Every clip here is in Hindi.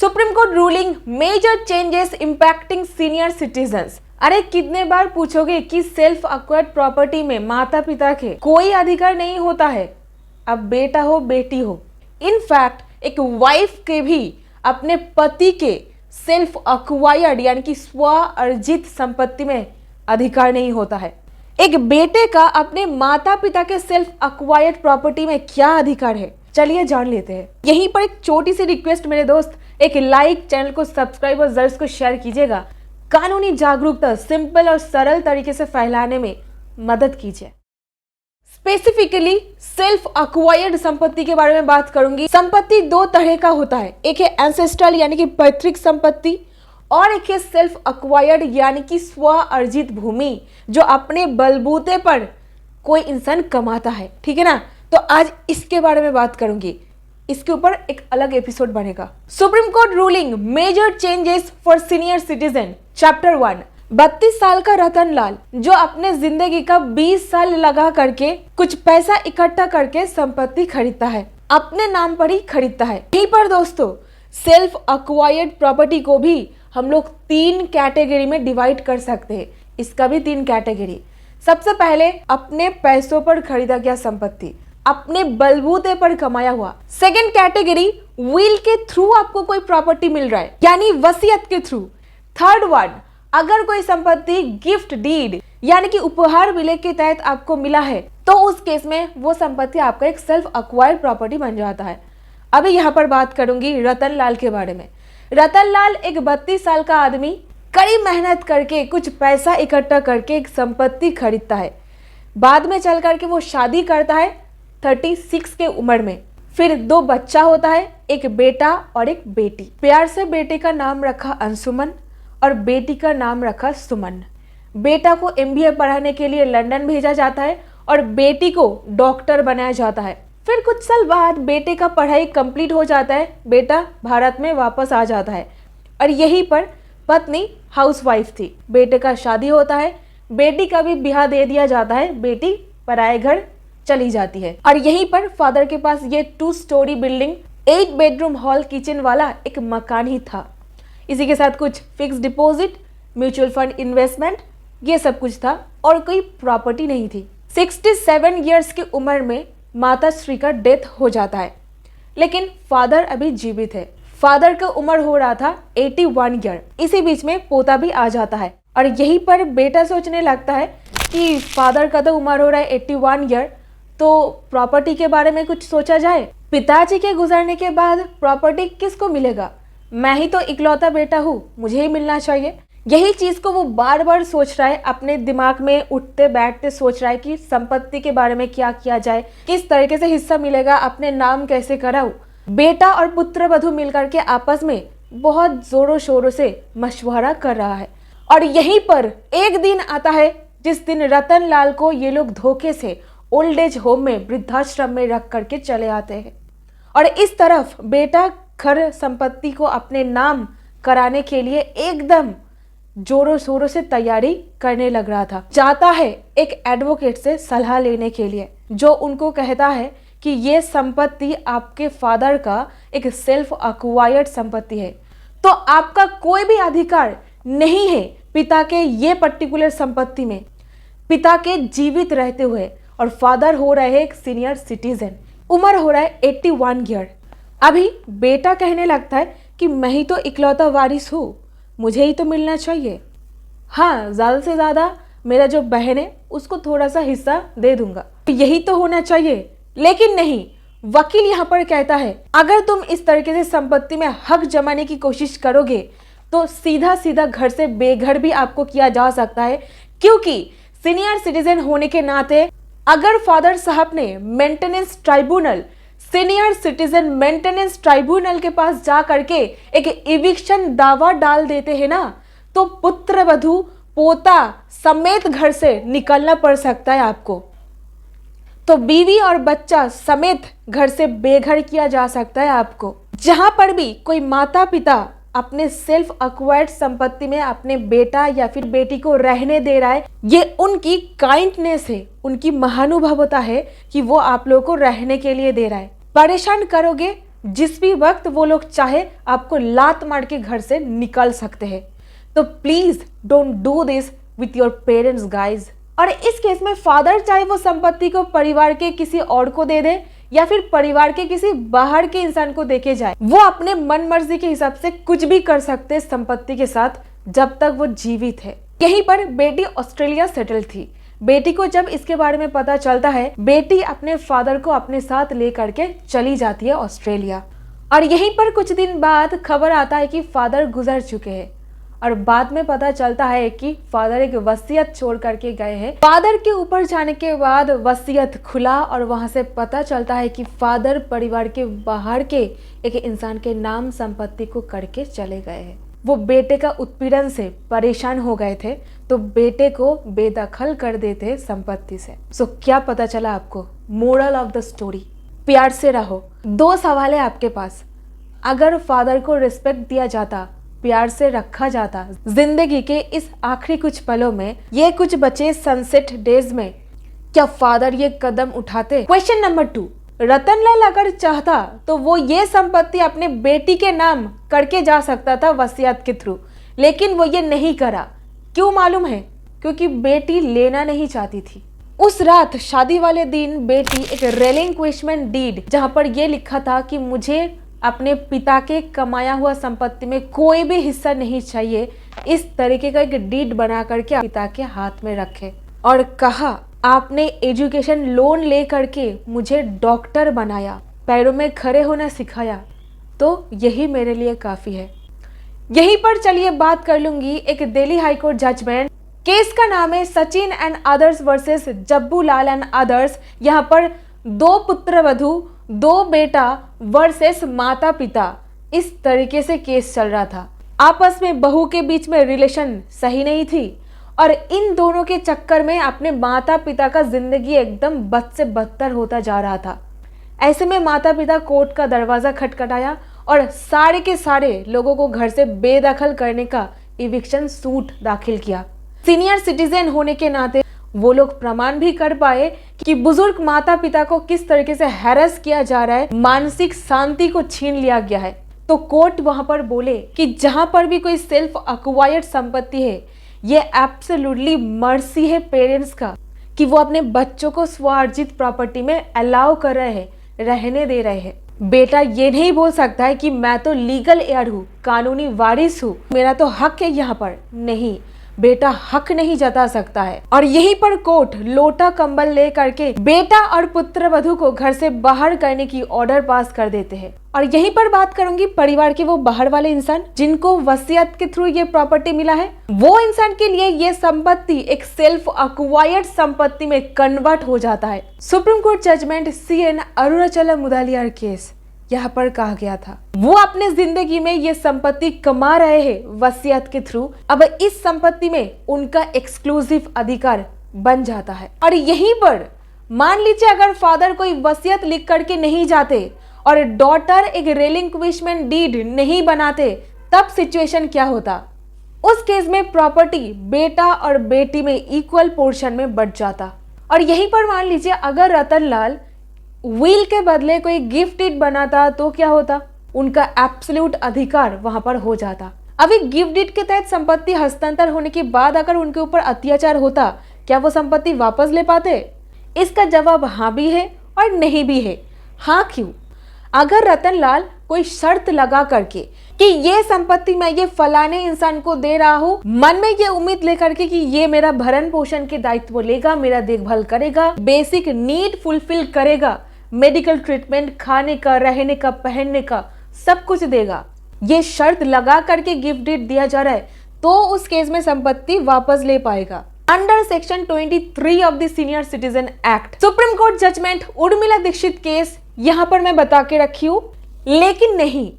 Supreme Court ruling major changes impacting senior citizens. अरे कितने बार पूछोगे कि सेल्फ एक्वायर्ड प्रॉपर्टी में माता पिता के कोई अधिकार नहीं होता है, अब बेटा हो बेटी हो। इनफैक्ट एक वाइफ के भी अपने पति के सेल्फ एक्वायर्ड यानी कि स्व अर्जित संपत्ति में अधिकार नहीं होता है। एक बेटे का अपने माता पिता के सेल्फ एक्वायर्ड प्रॉपर्टी में क्या अधिकार है, चलिए जान लेते हैं। यहीं पर एक छोटी सी रिक्वेस्ट मेरे दोस्त, एक लाइक, चैनल को सब्सक्राइब और जरूर को शेयर कीजिएगा। कानूनी जागरूकता सिंपल और सरल तरीके से फैलाने में मदद कीजिए। स्पेसिफिकली सेल्फ एक्वायर्ड संपत्ति के बारे में बात करूंगी। संपत्ति दो तरह का होता है, एक है एंसेस्ट्रल यानी कि पैतृक संपत्ति और एक है सेल्फ एक्वायर्ड यानी कि स्व अर्जित भूमि जो अपने बलबूते पर कोई इंसान कमाता है, ठीक है ना। तो आज इसके बारे में बात करूंगी, इसके ऊपर एक अलग एपिसोड बनेगा। Supreme Court ruling major changes for senior citizen chapter 1। 32 साल का रतन लाल जो अपने जिंदगी का 20 साल लगा करके कुछ पैसा इकट्ठा करके संपत्ति खरीदता है, अपने नाम पर ही खरीदता है। यहीं पर दोस्तों सेल्फ एक्वायर्ड प्रॉपर्टी को भी हम लोग 3 कैटेगरी में डिवाइड कर सकते हैं। इसका भी 3 कैटेगरी। सबसे पहले अपने पैसों पर खरीदा गया संपत्ति, अपने बलबूते पर कमाया हुआ। सेकंड कैटेगरी विल के थ्रू आपको कोई प्रॉपर्टी मिल रहा है यानी वसीयत के थ्रू। थर्ड वन, अगर कोई संपत्ति गिफ्ट डीड यानी कि उपहार विलेख के तहत आपको मिला है तो उस केस में वो संपत्ति आपका एक सेल्फ एक्वायर्ड प्रॉपर्टी बन जाता है। अभी यहाँ पर बात करूंगी रतन लाल के बारे में। रतन लाल एक 32 साल का आदमी कड़ी मेहनत करके कुछ पैसा इकट्ठा करके एक संपत्ति खरीदता है। बाद में चल करके वो शादी करता है 36 के उम्र में। फिर 2 बच्चा होता है, एक बेटा और एक बेटी। प्यार से बेटे का नाम रखा अंशुमन और बेटी का नाम रखा सुमन। बेटा को MBA पढ़ाने के लिए लंदन भेजा जाता है और बेटी को डॉक्टर बनाया जाता है। फिर कुछ साल बाद बेटे का पढ़ाई कंप्लीट हो जाता है, बेटा भारत में वापस आ जाता है और यहीं पर पत्नी हाउसवाइफ थी। बेटे का शादी होता है, बेटी का भी ब्याह दे दिया जाता है, बेटी पराए घर चली जाती है और यहीं पर फादर के पास ये 2 story building 8 bedroom hall kitchen वाला एक मकान ही था। इसी के साथ कुछ fix deposit, mutual fund investment, ये सब कुछ था और कोई प्रॉपर्टी नहीं थी। 67 ईयर्स की उम्र में माता श्री का डेथ हो जाता है, लेकिन फादर अभी जीवित है। फादर का उम्र हो रहा था 81 ईयर। इसी बीच में पोता भी आ जाता है और यहीं पर बेटा सोचने लगता है कि फादर का तो उम्र हो रहा है 81 ईयर, तो प्रॉपर्टी के बारे में कुछ सोचा जाए। पिताजी के गुजरने के बाद प्रॉपर्टी किसको मिलेगा? मैं ही तो इकलौता बेटा हूँ, मुझे ही मिलना चाहिए। यही चीज को वो बार बार सोच रहा है, अपने दिमाग में उठते बैठते सोच रहा है कि संपत्ति के बारे में क्या किया जाए, किस तरीके से हिस्सा मिलेगा, अपने नाम कैसे कराऊं। बेटा और पुत्र वधू मिलकर के आपस में बहुत जोरों शोरों से मशवरा कर रहा है और यहीं पर एक दिन आता है जिस दिन रतन लाल को ये लोग धोखे से ओल्ड एज होम में, वृद्धाश्रम में रख करके चले आते हैं और इस तरफ बेटा घर संपत्ति को अपने नाम कराने के लिए एकदम जोरों शोरों से तैयारी करने लग रहा था। जाता है एक एडवोकेट से सलाह लेने के लिए जो उनको कहता है कि ये संपत्ति आपके फादर का एक सेल्फ एक्वायर्ड संपत्ति है, तो आपका कोई भी अधिकार नहीं है पिता के ये पर्टिकुलर संपत्ति में, पिता के जीवित रहते हुए। और फादर हो रहे हैं एक सीनियर सिटीजन, उम्र हो रहा है 81 ईयर। अभी बेटा कहने लगता है कि मैं ही तो इकलौता वारिस हूँ, मुझे ही तो मिलना चाहिए। हाँ, ज़्यादा से ज़्यादा मेरा जो बहन है उसको थोड़ा सा हिस्सा दे दूंगा, तो यही तो होना चाहिए। लेकिन नहीं, वकील यहाँ पर कहता है अगर तुम इस तरीके से संपत्ति में हक जमाने की कोशिश करोगे तो सीधा सीधा घर से बेघर भी आपको किया जा सकता है, क्योंकि सीनियर सिटीजन होने के नाते अगर फादर साहब ने maintenance tribunal, senior citizen maintenance tribunal के पास जा करके एक इविक्शन दावा डाल देते हैं ना, तो पुत्र वधू पोता समेत घर से निकलना पड़ सकता है आपको। तो बीवी और बच्चा समेत घर से बेघर किया जा सकता है आपको। जहां पर भी कोई माता पिता अपने सेल्फ एक्वायर्ड संपत्ति में अपने बेटा या फिर बेटी को रहने दे रहा है, ये उनकी काइंडनेस है, उनकी महानुभावता है कि वो आप लोगों को रहने के लिए दे रहा है। परेशान करोगे जिस भी वक्त वो लोग चाहे आपको लात मार के घर से निकाल सकते हैं। तो please don't do this with your parents guys. और इस केस में फादर चाहे वो संपत्ति को परिवार के किसी और को दे दे या फिर परिवार के किसी बाहर के इंसान को देके जाए, वो अपने मन मर्जी के हिसाब से कुछ भी कर सकते संपत्ति के साथ जब तक वो जीवित है। यहीं पर बेटी ऑस्ट्रेलिया सेटल थी। बेटी को जब इसके बारे में पता चलता है, बेटी अपने फादर को अपने साथ लेकर के चली जाती है ऑस्ट्रेलिया। और यहीं पर कुछ दिन बाद खबर आता है कि फादर गुजर चुके हैं और बाद में पता चलता है कि फादर एक वसीयत छोड़ करके गए हैं। फादर के ऊपर जाने के बाद वसीयत खुला और वहां से पता चलता है कि फादर परिवार के बाहर के एक इंसान के नाम संपत्ति को करके चले गए हैं। वो बेटे का उत्पीड़न से परेशान हो गए थे तो बेटे को बेदखल कर देते संपत्ति से। सो क्या पता चला आपको? मोरल ऑफ द स्टोरी, प्यार से रहो। 2 सवाल है आपके पास। अगर फादर को रिस्पेक्ट दिया जाता, प्यार से रखा जाता, जिंदगी के इस आखिरी कुछ पलों में, ये कुछ बचे सनसेट डेज में, क्या फादर ये कदम उठाते? क्वेश्चन नंबर 2, रतनलाल अगर चाहता तो वो ये संपत्ति अपने बेटी के नाम करके जा सकता था वसीयत के थ्रू, लेकिन वो ये नहीं करा। क्यों मालूम है? क्योंकि बेटी लेना नहीं चाहती थी। उस रात शादी वाले दिन बेटी एक रेलिंक्विशमेंट डीड, जहां पर ये लिखा था कि मुझे अपने पिता के कमाया हुआ संपत्ति में कोई भी हिस्सा नहीं चाहिए, इस तरीके का एक डीड बना करके पिता के हाथ में रखे और कहा, आपने एजुकेशन लोन ले करके मुझे डॉक्टर बनाया, पैरों में खड़े होना सिखाया, तो यही मेरे लिए काफी है। यहीं पर चलिए बात कर लूंगी एक दिल्ली हाईकोर्ट जजमेंट। केस का नाम है Sachin and others versus Jabbu Lal and others. यहाँ पर 2 पुत्र वधू, 2 बेटा वर्सेस माता पिता, इस तरीके से केस चल रहा था। आपस में बहू के बीच में रिलेशन सही नहीं थी और इन दोनों के चक्कर में अपने माता पिता का जिंदगी एकदम बद से बदतर होता जा रहा था। ऐसे में माता पिता कोर्ट का दरवाजा खटखटाया और सारे के सारे लोगों को घर से बेदखल करने का इविक्शन सूट दाखिल किया। सीनियर सिटीजन होने के नाते वो लोग प्रमाण भी कर पाए कि बुजुर्ग माता पिता को किस तरीके से हैरेस किया जा रहा है, मानसिक शांति को छीन लिया गया है। तो कोर्ट वहां पर बोले कि जहां पर भी कोई सेल्फ अक्वायर्ड संपत्ति है, ये एब्सोल्युटली मर्सी है पेरेंट्स का कि वो अपने बच्चों को स्वार्जित प्रॉपर्टी में अलाउ कर रहे हैं, रहने दे रहे हैं। बेटा ये नहीं बोल सकता है कि मैं तो लीगल हेयर हूँ, कानूनी वारिस हूँ, मेरा तो हक है यहाँ पर। नहीं, बेटा हक नहीं जता सकता है। और यहीं पर कोर्ट लोटा कंबल ले करके बेटा और पुत्र वधू को घर से बाहर करने की ऑर्डर पास कर देते हैं। और यहीं पर बात करूंगी परिवार के वो बाहर वाले इंसान जिनको वसीयत के थ्रू ये प्रॉपर्टी मिला है, वो इंसान के लिए ये संपत्ति एक सेल्फ अक्वायर्ड संपत्ति में कन्वर्ट हो जाता है। Supreme Court judgment CN Arunachalam Mudaliar case, यहाँ पर कहा गया था वो अपने जिंदगी में ये संपत्ति कमा रहे हैं वसीयत के थ्रू, अब इस संपत्ति में उनका एक्सक्लूसिव अधिकार बन जाता है। और यहीं पर मान लीजिए अगर फादर कोई वसीयत लिख करके नहीं जाते और डॉटर एक रेलिंक्विशमेंट डीड नहीं बनाते, तब सिचुएशन क्या होता? उस केस में प्रॉपर्टी बेटा और बेटी में इक्वल पोर्शन में बट जाता। और यहीं पर मान लीजिए अगर रतनलाल विल के बदले कोई गिफ्ट डीड बनाता तो क्या होता? उनका एब्सोल्यूट अधिकार वहां पर हो जाता। अभी गिफ्ट डीड के तहत संपत्ति हस्तांतर होने के बाद अगर उनके ऊपर अत्याचार होता, क्या वो संपत्ति वापस ले पाते? इसका जवाब हाँ भी है और नहीं भी है। हाँ क्यों? अगर रतनलाल कोई शर्त लगा करके कि ये संपत्ति मैं ये फलाने इंसान को दे रहा हूँ, मन में ये उम्मीद लेकर के कि ये मेरा भरण पोषण के दायित्व लेगा, मेरा देखभाल करेगा, बेसिक नीड फुलफिल करेगा, मेडिकल ट्रीटमेंट, खाने का, रहने का, पहनने का सब कुछ देगा, ये शर्त लगा करके गिफ्ट डीड दिया जा रहा है, तो उस केस में संपत्ति वापस ले पाएगा under section 23 of the senior citizen act. Supreme Court judgment Urmila Dikshit case यहां पर मैं बता के रखी हूं, लेकिन नहीं,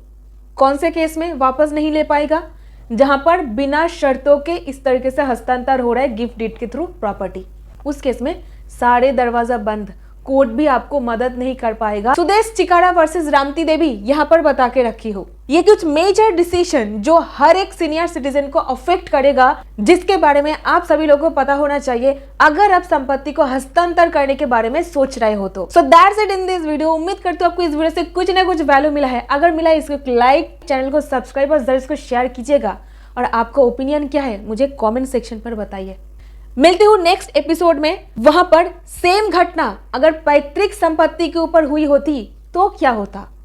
कौन से केस में वापस नहीं ले पाएगा? जहां पर बिना शर्तों के इस तरीके से हस्तांतर हो रहा है गिफ्ट डीड के थ्रू प्रॉपर्टी, उस केस में सारे दरवाजा बंद, कोर्ट भी आपको मदद नहीं कर पाएगा। सुदेश चिकारा वर्सेस रामती देवी यहां पर बता के रखी हो। ये कुछ मेजर डिसीजन जो हर एक सीनियर सिटीजन को अफेक्ट करेगा, जिसके बारे में आप सभी लोगों को पता होना चाहिए अगर आप संपत्ति को हस्तांतर करने के बारे में सोच रहे हो तो। So that's it in this video. उम्मीद करती हूँ आपको इस वीडियो से कुछ ना कुछ वैल्यू मिला है। अगर मिला है इसको लाइक, चैनल को सब्सक्राइब और जरूर इसको शेयर कीजिएगा। और आपका ओपिनियन क्या है मुझे कॉमेंट सेक्शन पर बताइए। मिलती हूँ नेक्स्ट एपिसोड में। वहां पर सेम घटना अगर पैतृक संपत्ति के ऊपर हुई होती तो क्या होता।